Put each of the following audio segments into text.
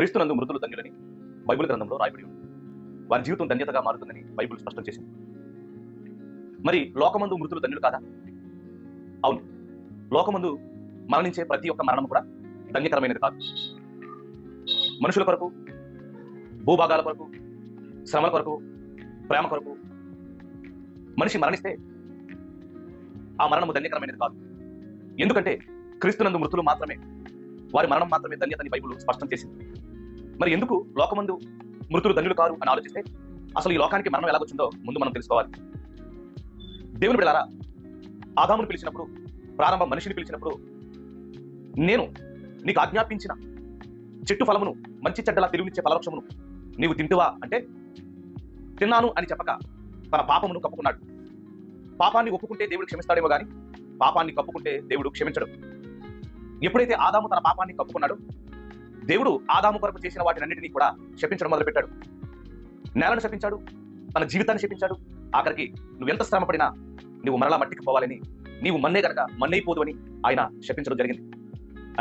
క్రీస్తునందు మృతులు ధన్యులని బైబిల్ గ్రంథంలో రాయబడి ఉంది. వారి జీవితం ధన్యతగా మారుతుందని బైబిల్ స్పష్టం చేసింది. మరి లోకమందు మృతులు ధన్యులు కాదా? అవును. లోకమందు మరణించే ప్రతి ఒక్క మరణం కూడా ధన్యకరమైనది కాదు. మనుషుల కొరకు, భూభాగాల కొరకు, శ్రమల కొరకు, ప్రేమ కొరకు మనిషి మరణిస్తే ఆ మరణము ధన్యకరమైనది కాదు. ఎందుకంటే క్రీస్తునందు మృతులు మాత్రమే, వారి మరణం మాత్రమే ధన్యతని బైబిల్ స్పష్టం చేసింది. మరి ఎందుకు లోకమందు మృతులు ధన్యులు కారు అని ఆలోచిస్తే అసలు ఈ లోకానికి మరణం ఎలాగొచ్చిందో ముందు మనం తెలుసుకోవాలి. దేవుని బిడ్డలారా, ఆదామును పిలిచినప్పుడు, ప్రారంభ మనిషిని పిలిచినప్పుడు, నేను నీకు ఆజ్ఞాపించిన చెట్టు ఫలమును, మంచి చెడ్డలా తిరుగునిచ్చే ఫలవృక్షమును నీవు తింటువా అంటే తిన్నాను అని చెప్పక తన పాపమును కప్పుకున్నాడు. పాపాన్ని ఒప్పుకుంటే దేవుడు క్షమిస్తాడేమో కానీ పాపాన్ని కప్పుకుంటే దేవుడు క్షమించడు. ఎప్పుడైతే ఆదాము తన పాపాన్ని కప్పుకున్నాడో దేవుడు ఆదాము కొరకు చేసిన వాటినన్నిటినీ కూడా శపించడం మొదలుపెట్టాడు. నేలను శపించాడు, తన జీవితాన్ని శపించాడు. ఆఖరికి నువ్వెంత శ్రమ పడినా నువ్వు మరలా మట్టికి పోవాలని, నీవు మన్నే గనక మన్నైపోదు అని ఆయన శపించడం జరిగింది.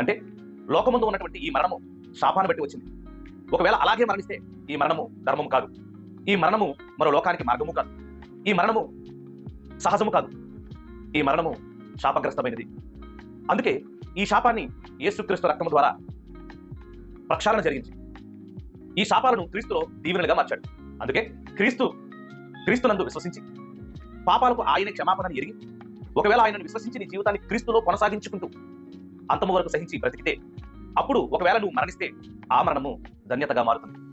అంటే లోకమందు ఉన్నటువంటి ఈ మరణము శాపాన్ని బట్టి వచ్చింది. ఒకవేళ అలాగే మరణిస్తే ఈ మరణము ధర్మము కాదు, ఈ మరణము మరో లోకానికి మార్గము కాదు, ఈ మరణము సహజము కాదు, ఈ మరణము శాపగ్రస్తమైనది. అందుకే ఈ శాపాన్ని యేసుక్రీస్తు రక్తము ద్వారా ప్రక్షాళన జరిగించి ఈ శాపాలను క్రీస్తులో దీవెనలుగా మార్చాడు. అందుకే క్రీస్తునందు విశ్వసించి పాపాలకు ఆయనే క్షమాపణని ఎరిగి, ఒకవేళ ఆయనను విశ్వసించి నీ జీవితాన్ని క్రీస్తులో కొనసాగించుకుంటూ అంతము వరకు సహించి బ్రతికితే, అప్పుడు ఒకవేళ నువ్వు మరణిస్తే ఆ మరణము ధన్యతగా మారుతుంది.